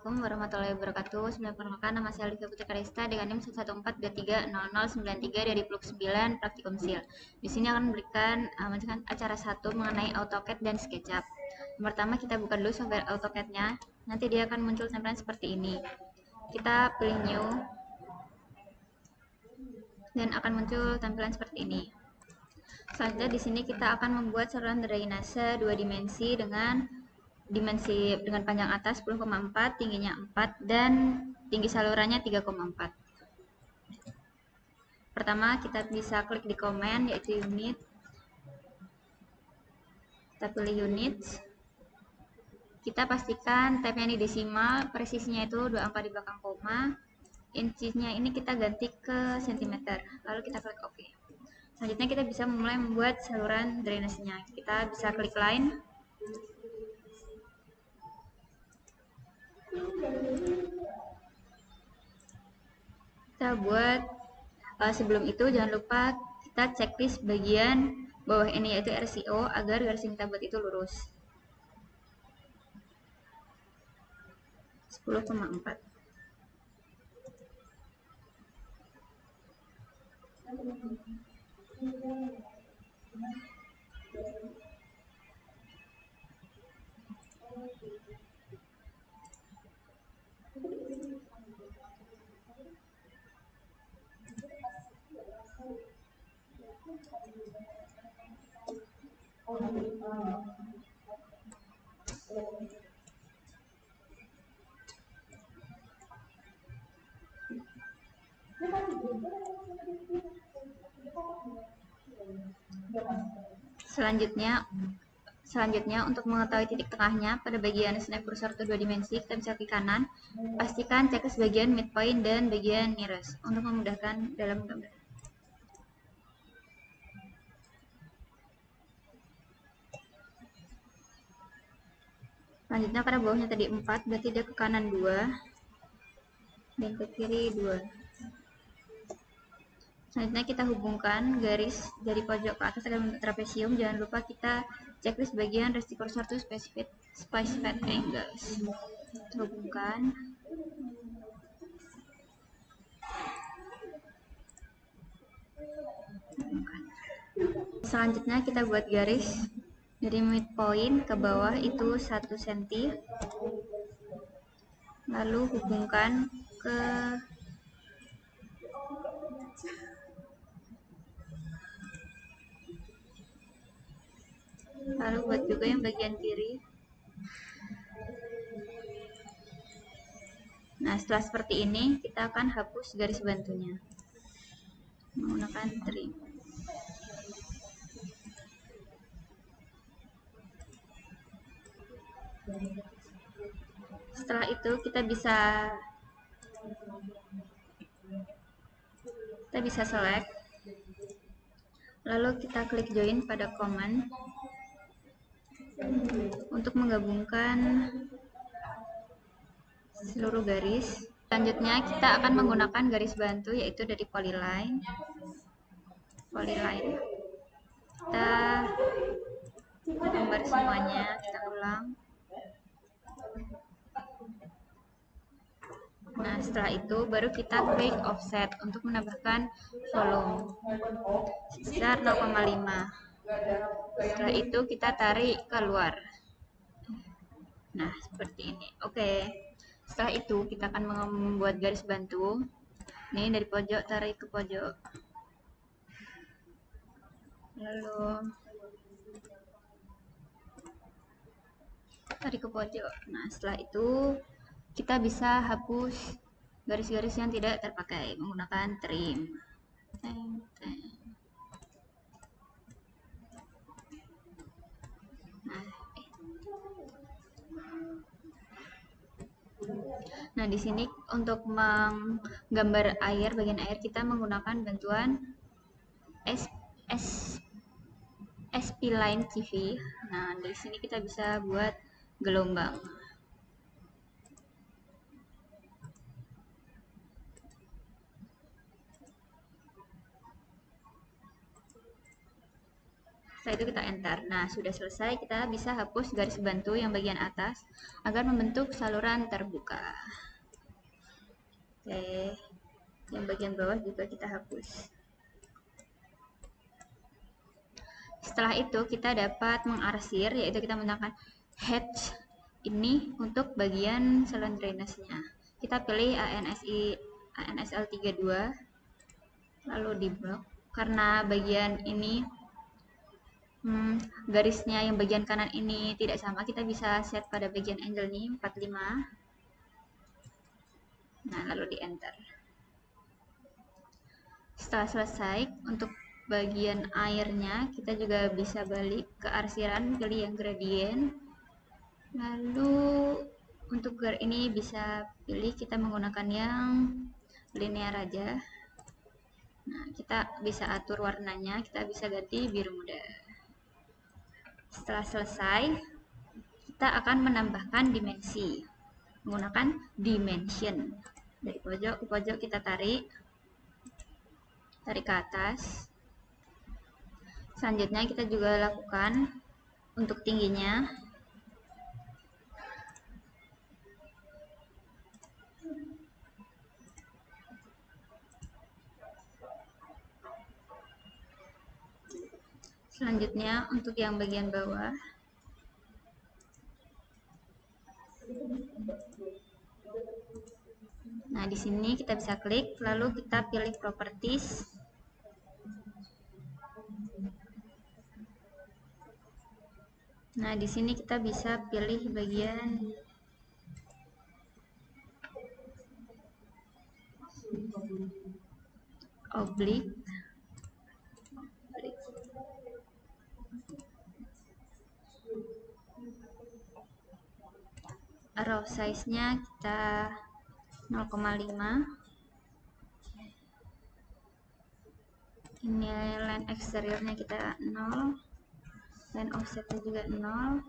Assalamualaikum warahmatullahi wabarakatuh. Perkenalkan, nama saya Olivia Putri Karista dengan NIM 114230093 dari Blok 9 Praktikum SIL. Di sini akan memberikan acara 1 mengenai AutoCAD dan SketchUp. Yang pertama, kita buka dulu software AutoCAD-nya. Nanti dia akan muncul tampilan seperti ini. Kita pilih New dan akan muncul tampilan seperti ini. Selanjutnya di sini kita akan membuat saluran drainase 2 dimensi dengan panjang atas 10,4, tingginya 4, dan tinggi salurannya 3,4. Pertama, kita bisa klik di komen, yaitu unit. Kita pilih unit. Kita pastikan tabnya ini desimal, presisinya itu 2 angka di belakang koma. In치nya ini kita ganti ke cm. Lalu kita klik OK. Selanjutnya kita bisa mulai membuat saluran drainasenya. Kita bisa klik line. Kita buat sebelum itu jangan lupa kita checklist bagian bawah ini, yaitu RCO, agar garis yang kita buat itu lurus. 10,4. Selanjutnya untuk mengetahui titik tengahnya pada bagian snap cursor 2 dimensi, kita bisa klik kanan. Pastikan checklist bagian midpoint dan bagian nearest untuk memudahkan dalam menggambar. Selanjutnya karena bawahnya tadi 4, berarti dia ke kanan 2 dan ke kiri 2. Selanjutnya kita hubungkan garis dari pojok ke atas dalam bentuk trapesium. Jangan lupa kita checklist bagian resti cursor to specified angles. Hubungkan. Selanjutnya kita buat garis dari midpoint ke bawah itu 1 cm. Lalu hubungkan ke buat juga yang bagian kiri. Nah, setelah seperti ini kita akan hapus garis bantunya menggunakan trim. Setelah itu kita bisa select, lalu kita klik join pada command untuk menggabungkan seluruh garis. Selanjutnya kita akan menggunakan garis bantu, yaitu dari polyline. Kita gambar semuanya, kita ulang. Nah, setelah itu baru kita klik offset untuk menambahkan volume sebesar 0,5. Setelah itu kita tarik keluar. Nah, seperti ini. Oke. Setelah itu kita akan membuat garis bantu. Ini dari pojok tarik ke pojok. Lalu tarik ke pojok. Nah, setelah itu kita bisa hapus garis-garis yang tidak terpakai menggunakan trim. Nah, di sini untuk menggambar air, bagian air, kita menggunakan bantuan SP Line TV. Nah, di sini kita bisa buat gelombang. Setelah itu kita enter. Nah, sudah selesai, kita bisa hapus garis bantu yang bagian atas agar membentuk saluran terbuka. Oke, yang bagian bawah juga kita hapus. Setelah itu kita dapat mengarsir, yaitu kita menggunakan hatch ini untuk bagian saluran drainasenya. Kita pilih ANSL32, lalu di blok. Karena bagian ini garisnya yang bagian kanan ini tidak sama, kita bisa set pada bagian angle ini 45. Nah, lalu di enter. Setelah selesai, untuk bagian airnya kita juga bisa balik ke arsiran, pilih yang gradient. Lalu untuk ini bisa pilih kita menggunakan yang linear aja. Nah, kita bisa atur warnanya, kita bisa ganti biru muda. Setelah selesai, kita akan menambahkan dimensi menggunakan dimension. Dari pojok ke pojok kita tarik ke atas. Selanjutnya kita juga lakukan untuk tingginya. Selanjutnya untuk yang bagian bawah. Nah, di sini kita bisa klik, lalu kita pilih properties. Nah, di sini kita bisa pilih bagian oblique. Row size-nya kita 0,5. Ini line eksteriornya kita 0. Line offsetnya juga 0.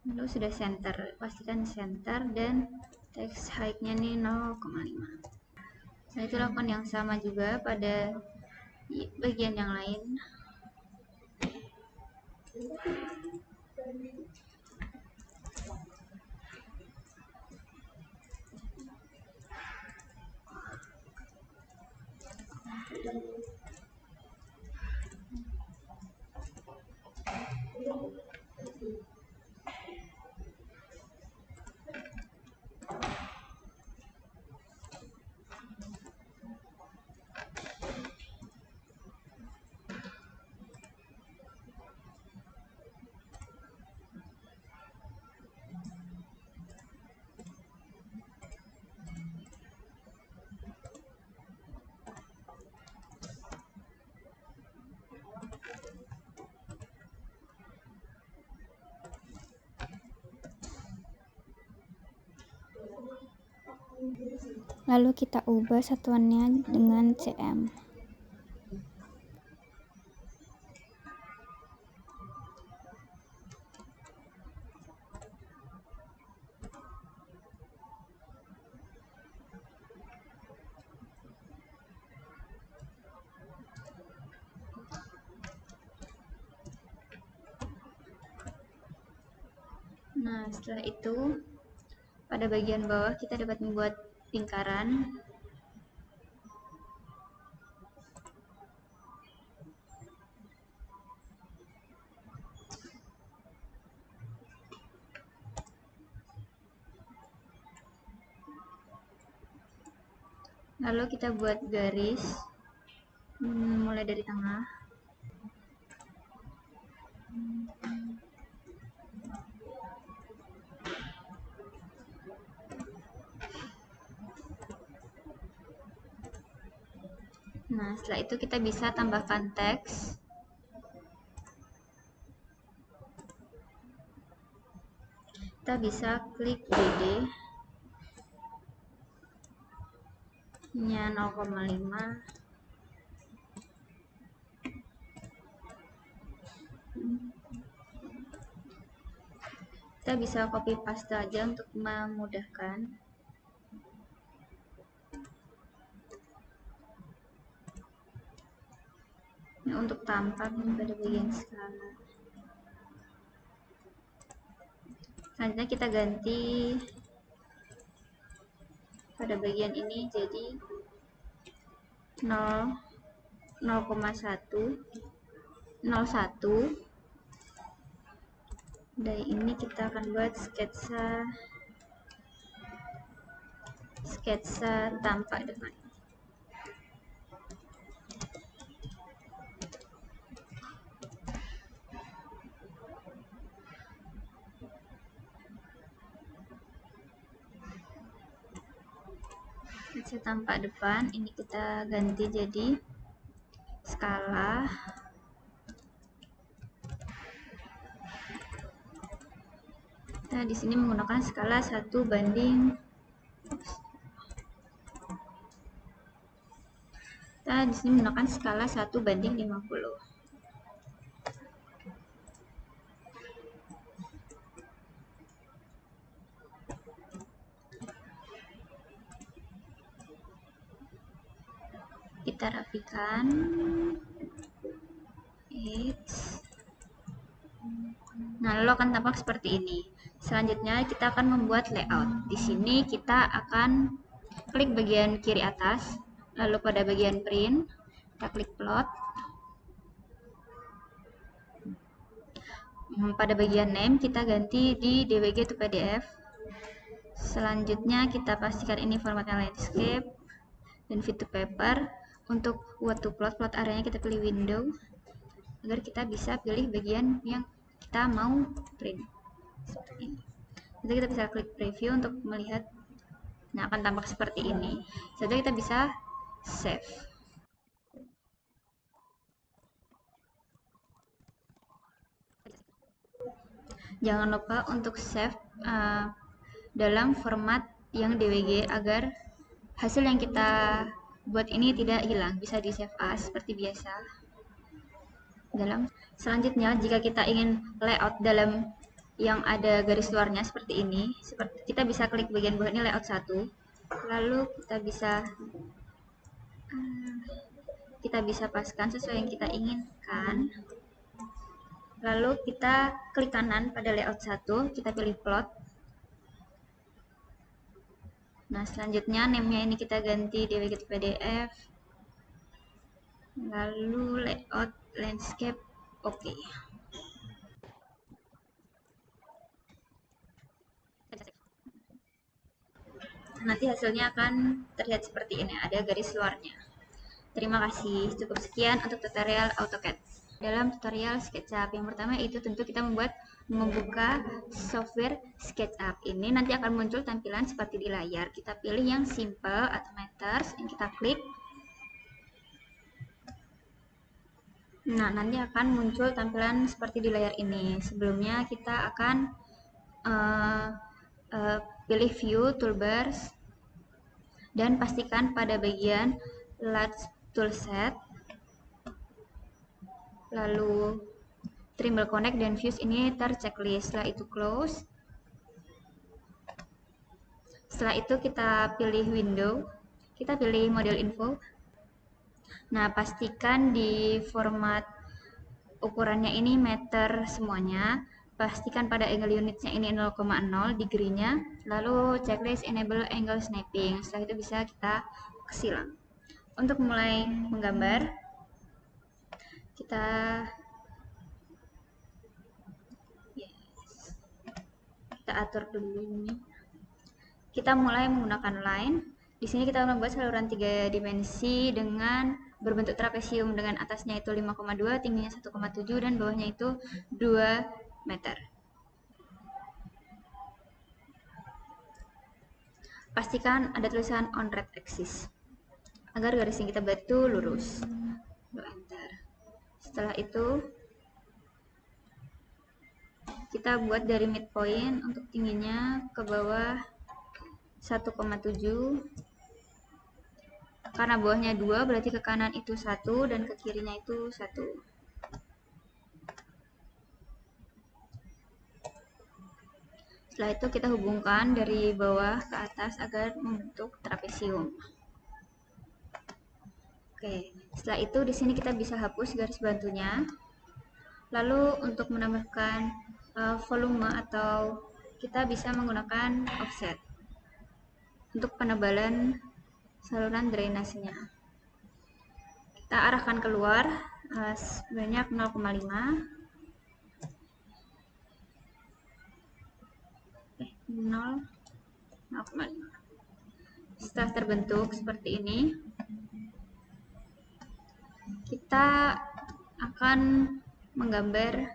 Lalu sudah center, pastikan center, dan text height-nya nih 0,5. Nah, itu lakukan yang sama juga pada bagian yang lain. Lalu kita ubah satuannya dengan cm. Nah, setelah itu pada bagian bawah kita dapat membuat lingkaran. Lalu kita buat garis mulai dari tengah. Nah, setelah itu kita bisa tambahkan teks. Kita bisa klik BD nya 0,5. Kita bisa copy paste aja untuk memudahkan. Ini untuk tampak pada bagian skala. Selanjutnya kita ganti pada bagian ini jadi 0,1 dari ini kita akan buat sketsa tampak depan. Sketsa tampak depan ini kita ganti jadi skala. Nah, di sini menggunakan skala 1 banding. Nah, di sini menggunakan skala 1 banding 50. Kita rapikan. Nah, lalu akan tampak seperti ini. Selanjutnya kita akan membuat layout. Di sini kita akan klik bagian kiri atas, lalu pada bagian print, kita klik plot. Pada bagian name kita ganti di DWG to PDF. Selanjutnya kita pastikan ini formatnya landscape dan fit to paper. Untuk what to plot areanya kita pilih window agar kita bisa pilih bagian yang kita mau print. Seperti ini. Nanti kita bisa klik preview untuk melihat. Nah, akan tampak seperti ini. Setelah kita bisa save. Jangan lupa untuk save dalam format yang DWG agar hasil yang kita buat ini tidak hilang. Bisa di save as seperti biasa. Selanjutnya, jika kita ingin layout dalam yang ada garis luarnya seperti ini, kita bisa klik bagian bawah ini layout 1, lalu kita bisa paskan sesuai yang kita inginkan. Lalu kita klik kanan pada layout 1, kita pilih plot. Nah, selanjutnya name-nya ini kita ganti DWG to PDF. Lalu layout landscape, oke. Nanti hasilnya akan terlihat seperti ini, ada garis luarnya. Terima kasih, cukup sekian untuk tutorial AutoCAD. Dalam tutorial SketchUp yang pertama itu tentu kita membuka software SketchUp. Ini nanti akan muncul tampilan seperti di layar. Kita pilih yang simple atau matters, yang kita klik. Nah, nanti akan muncul tampilan seperti di layar ini. Sebelumnya kita akan pilih view, toolbars, dan pastikan pada bagian large toolset, lalu Trimble Connect dan Views ini terchecklist. Setelah itu close. Setelah itu kita pilih window, kita pilih model info. Nah, pastikan di format ukurannya ini meter semuanya. Pastikan pada angle unitnya ini 0,0 degree-nya. Lalu checklist enable angle snapping. Setelah itu bisa kita silang. Untuk mulai menggambar, kita atur dulu ini. Kita mulai menggunakan line. Di sini kita membuat saluran 3 dimensi dengan berbentuk trapesium dengan atasnya itu 5,2, tingginya 1,7 dan bawahnya itu 2 meter. Pastikan ada tulisan on red axis agar garis yang kita buat itu lurus. Enter. Setelah itu kita buat dari midpoint untuk tingginya ke bawah 1,7. Karena bawahnya 2 berarti ke kanan itu 1 dan ke kirinya itu 1. Setelah itu kita hubungkan dari bawah ke atas agar membentuk trapesium. Oke, setelah itu di sini kita bisa hapus garis bantunya. Lalu untuk menambahkan volume atau kita bisa menggunakan offset untuk penebalan saluran drainasenya. Kita arahkan keluar sebanyak 0,5. 0,5. Setelah terbentuk seperti ini, kita akan menggambar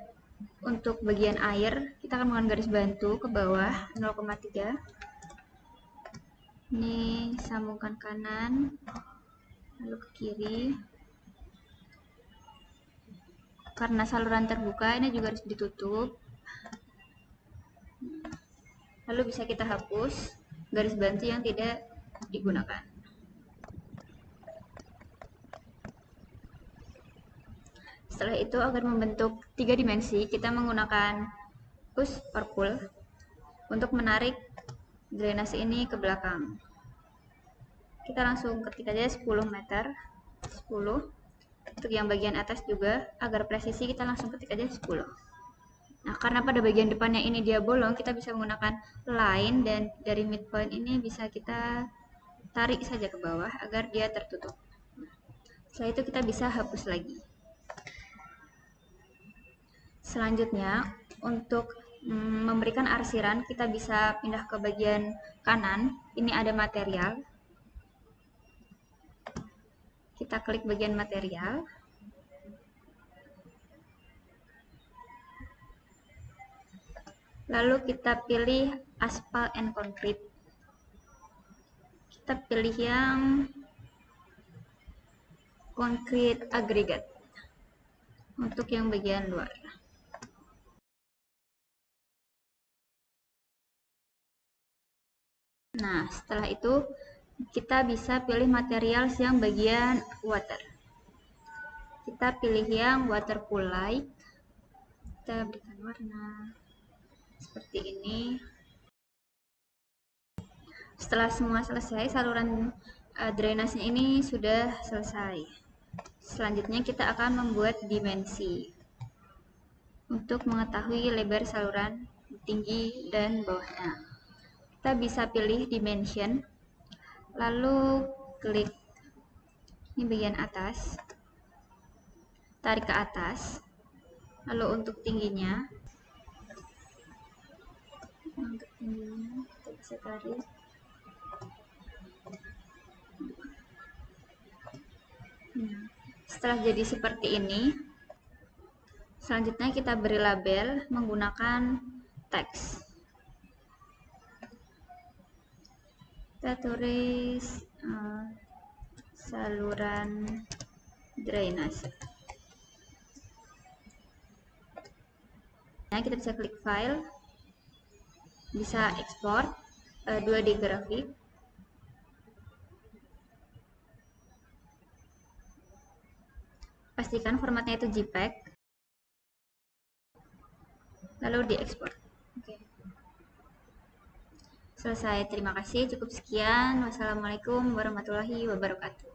untuk bagian air. Kita akan menggunakan garis bantu ke bawah 0,3. Ini sambungkan kanan, lalu ke kiri. Karena saluran terbuka, ini juga harus ditutup. Lalu bisa kita hapus garis bantu yang tidak digunakan. Setelah itu, agar membentuk 3 dimensi, kita menggunakan push or pull untuk menarik drainase ini ke belakang. Kita langsung ketik aja 10 meter. 10. Untuk yang bagian atas juga, agar presisi kita langsung ketik aja 10. Nah, karena pada bagian depannya ini dia bolong, kita bisa menggunakan line, dan dari midpoint ini bisa kita tarik saja ke bawah agar dia tertutup. Setelah itu kita bisa hapus lagi. Selanjutnya, untuk memberikan arsiran, kita bisa pindah ke bagian kanan. Ini ada material. Kita klik bagian material. Lalu kita pilih aspal and concrete. Kita pilih yang concrete aggregate untuk yang bagian luar. Nah, setelah itu kita bisa pilih material yang bagian water. Kita pilih yang waterpool light. Kita berikan warna seperti ini. Setelah semua selesai, saluran drainase ini sudah selesai. Selanjutnya kita akan membuat dimensi untuk mengetahui lebar saluran tinggi dan bawahnya. Kita bisa pilih dimension, lalu klik ini bagian atas, tarik ke atas, lalu untuk tingginya kita bisa tarik. Setelah jadi seperti ini, selanjutnya kita beri label menggunakan teks. Kita tulis saluran drainase. Nah, kita bisa klik file, bisa ekspor 2D grafik. Pastikan formatnya itu JPEG, lalu diekspor. Oke. Selesai, terima kasih, cukup sekian. Wassalamualaikum warahmatullahi wabarakatuh.